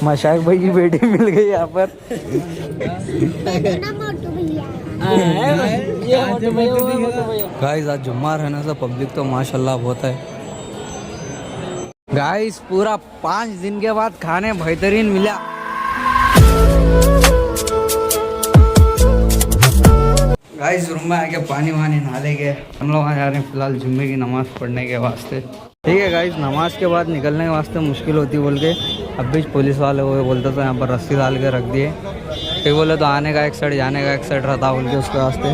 मशाक भाई की बेटी मिल गई यहाँ पर। गाइस आज जुम्मा रहने से पब्लिक तो माशाल्लाह बहुत है। गाइस पूरा 5 दिन के बाद खाने बेहतरीन मिला। गाइस रूम में आके पानी वानी नहा लेंगे। हम लोग आ जा रहे हैं फिलहाल जुम्मे की नमाज़ पढ़ने के वास्ते। ठीक है गाइस, नमाज के बाद निकलने के वास्ते मुश्किल होती बोल के अब भी पुलिस वाले वो बोलते तो यहाँ पर रस्सी डाल के रख दिए। फिर बोले तो आने का एक साइड जाने का एक साइड रहता बोल के उसके वास्ते।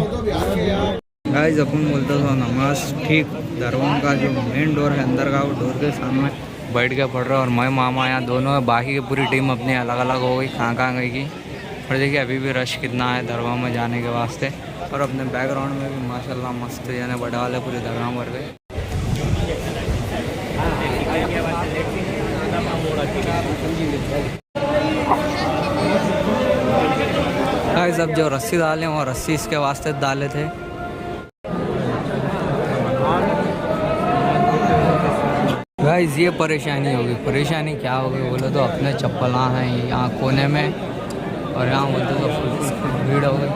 गाइस अपन बोलते तो नमाज ठीक दरवाज़ा का जो मेन डोर है अंदर का, वो डोर के सामने बैठ के पढ़ रहा। और मैं मामा यहाँ दोनों है, बाकी की पूरी टीम अपनी अलग अलग हो गई, कहाँ गई की। और देखिए अभी भी रश कितना है दरगाह में जाने के वास्ते। और अपने बैकग्राउंड में भी माशाल्लाह मस्त यानी बड़े वाले पूरे दरगाह भर गए। गाइस अब जो रस्सी डाले वो रस्सी इसके वास्ते डाले थे। गाइस ये परेशानी होगी। परेशानी क्या होगी बोले तो अपने चप्पल हैं यहाँ कोने में, और यहाँ बोलते तो भीड़ हो गई।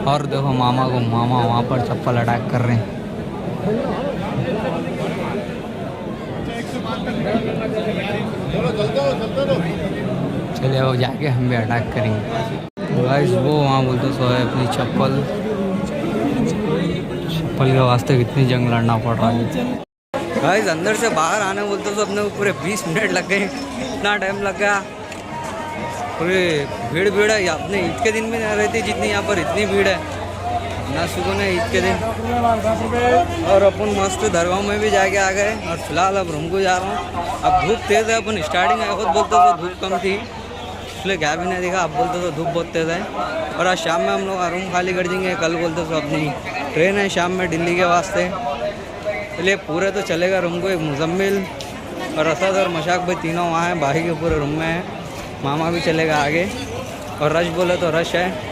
और देखो मामा वहाँ पर चप्पल अटैक कर रहे हैं। चलिए वो जाके हम भी अटैक करेंगे। गाइस वो वहाँ बोलते सो है अपनी चप्पल के वास्ते कितनी जंग लड़ना पड़ रहा है। गाइस अंदर से बाहर आने बोलते तो अपने को पूरे 20 मिनट लग गए। इतना टाइम लग गया। पूरी भीड़ है। अपने ईद के दिन भी नहीं रहती जितनी यहाँ पर इतनी भीड़ है ना। सुकून है ईद के दिन। और अपन मस्त दरगाह में भी जाके आ गए। और फिलहाल अब रूम को जा रहा हूँ। अब धूप तेज़ है। अपन स्टार्टिंग आए खुद बोलते तो धूप कम थी इसलिए क्या भी नहीं दिखा। अब बोलते तो धूप बहुत तेज़ है। और आज शाम में हम लोग रूम खाली कर देंगे। कल बोलते तो अपनी ट्रेन है शाम में दिल्ली के वास्ते, इसलिए पूरे तो चलेगा रूम को। एक मुजम्मिल और असद और मशाक भाई तीनों वहाँ हैं, बाकी के पूरे रूम में हैं। मामा भी चलेगा आगे। और रश बोले तो रश है।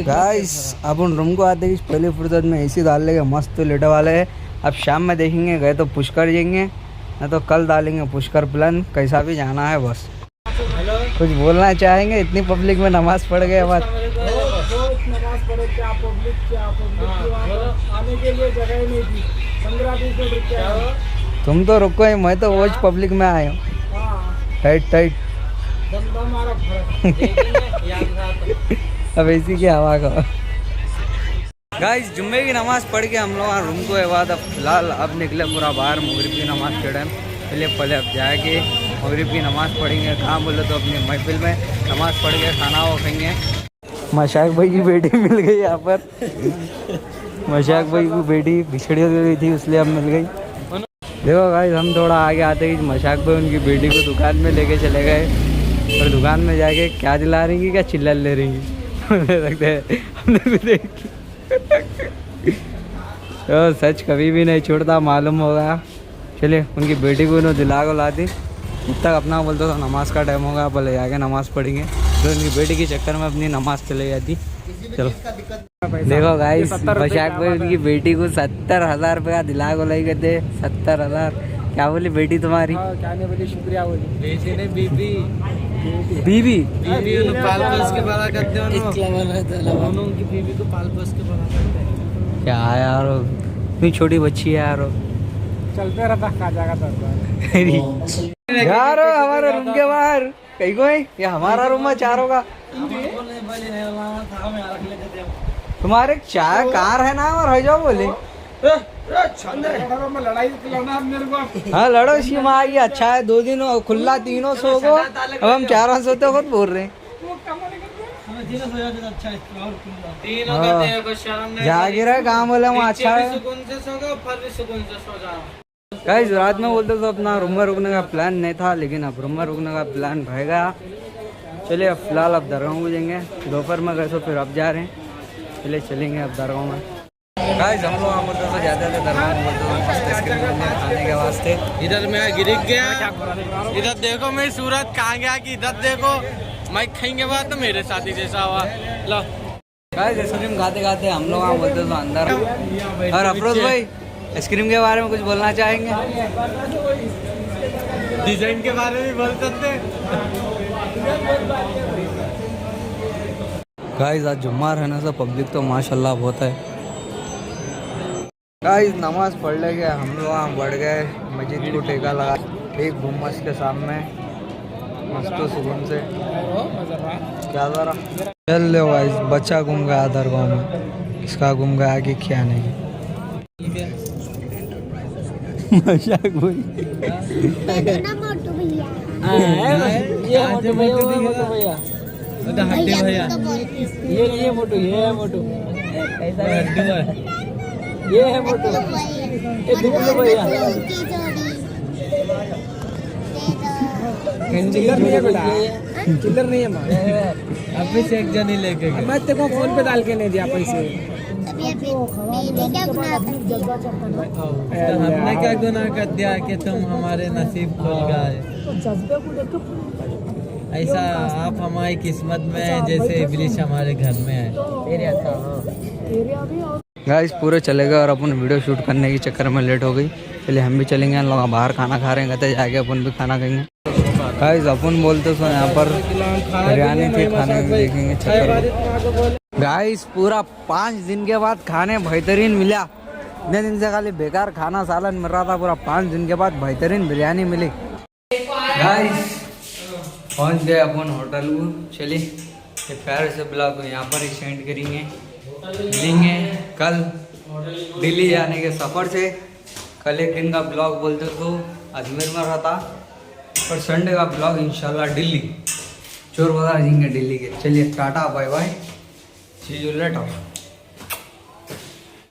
गाइस अब उन रूम को आते ही पहले फुर्सत में एसी डाल लेंगे, मस्त लेटे वाले है। अब शाम में देखेंगे गए तो पुष्कर जाएंगे, ना तो कल डालेंगे पुष्कर प्लान। कैसा भी जाना है बस। कुछ बोलना चाहेंगे? इतनी पब्लिक में नमाज पढ़ गए बाद आने के लिए जगह नहीं थी। 15-20 मिनट रुक गया। तुम तो रुको ही, मैं तो वॉच पब्लिक में आया हूँ। टाइट अब ऐसी की हवा का। गाइस जुम्मे की नमाज़ पढ़ के हम लोग रूम को बाद अब फिलहाल अब निकले पूरा बाहर मगरिब की नमाज़ के टाइम। पहले अब जाके मगरिब की नमाज़ पढ़ेंगे। कहाँ बोले तो अपनी महफिल में नमाज़ पढ़ के खाना वो खाएंगे। मशाक भाई की बेटी मिल गई यहाँ पर। मशाक भाई की बेटी बिछड़ी हुई थी इसलिए अब मिल गई। देखो गाइस हम थोड़ा आगे आते ही मशाक भाई उनकी बेटी को दुकान में लेके चले गए। और दुकान में जाके क्या दिला रही क्या चिल्ला ले रही लगता है हमने भी देखी। तो सच कभी भी नहीं छोड़ता मालूम होगा। चलिए उनकी बेटी को उन्होंने दिला को ला दी। तब तक अपना बोलता था नमाज का टाइम होगा, बोले जाके नमाज़ पढ़ेंगे। तो उनकी बेटी के चक्कर में अपनी नमाज चले जाती। चलो देखो गाइस मशाक भाई उनकी बेटी को 70,000 रुपये का दिला को लाई करते। 70,000 क्या बोली बेटी तुम्हारी? क्या नहीं बोली, शुक्रिया बोली। बेटी ने बीबी पाल पोस के बड़ा करते हो उनकी बीबी को पाल पोस के बड़ा करते हैं। क्या यार इतनी छोटी बच्ची है यार। चलते रहता खा जाएगा यार हमारे रूम के बाहर कहीं को है। ये हमारा रूम है चारों का। तुम्हारे चार कार है ना और है जाओ बोले लड़ाई मेरे को। हाँ लड़ो इसी में आ गया। अच्छा है 2 दिन खुला तीनों सो गो। अब हम 4 सोते खुद बोल रहे हैं। जागिर काम बोले वहाँ अच्छा है। गाइस रात में बोलते तो अपना रूम में रुकने का प्लान नहीं था, लेकिन अब रूम में रुकने का प्लान रहेगा। चलिए अब फिलहाल अब दरगाह में जाएंगे। दोपहर में गए तो फिर अब जा रहे हैं। चलिए चलेंगे अब दरगाह में। गाइस हम लोग बोलते तो जाते थे दरगाह में, बोलते तो मस्त आइसक्रीम खाने के वास्ते। इधर मैं गिर गया। इधर देखो मेरी सूरत कहाँ गया कि इधर देखो मैं खाएंगे बाद तो मेरे साथी जैसा हुआ। लो गाइस आइसक्रीम खाते खाते हम लोग बोलते तो अंदर। और अफरोज भाई आइसक्रीम के बारे में कुछ बोलना चाहेंगे? डिजाइन के बारे में बोल सकते हैं। गाइस आज जुम्मा रहने से पब्लिक तो माशाल्लाह बहुत है। गाइस नमाज पढ़ ले गए हम लोग, वहाँ बढ़ गए मस्जिद को टेका लगा ठीक गुम्मस के सामने मस्तो सुकून से। क्या जरा चल ले गाइस, बच्चा घूम गया दरगाह में, इसका घूम गया कि क्या नहीं। मजाक हुई। ये मोटू भैया, हड्डी भैया, ये मोटू, ये है मोटू, ये है मोटू, ये दुगलू भैया। चिल्लर नहीं है बेटा, चिल्लर नहीं है माँ। अभी से एक जनी लेके गए। मैं तेरे को फोन पे डाल के नहीं दिया पैसे। हमने क्या गुनाह कर दिया कि तुम हमारे नसीब खोल गए। ऐसा आप हमारी किस्मत में है जैसे इब्लिस हमारे घर में है। गाइस पूरे चले गए और अपन वीडियो शूट करने के चक्कर में लेट हो गई। चलिए हम भी चलेंगे, हम लोग बाहर खाना खा रहे हैं, कहते जाके अपन भी खाना खाएंगे। गाइस अपन बोलते तो यहाँ पर बिरयानी थी, खाने में देखेंगे चक्कर। गाइस पूरा 5 दिन के बाद खाने बेहतरीन मिला। इतने दिन से खाली बेकार खाना सालन मिल रहा था, पूरा 5 दिन के बाद बेहतरीन बिरयानी मिली। गाइस पहुँच गए अपन होटल को। चलिए ये प्यार से ब्लॉग को यहाँ पर ही सेंड करेंगे, मिलेंगे कल दिल्ली जाने के सफ़र से। कल एक दिन का ब्लॉग बोलते तो अजमेर में रहता, पर संडे का ब्लॉग इंशाल्लाह दिल्ली चोर बाजार जाएंगे दिल्ली के। चलिए tata bye bye, see you letter.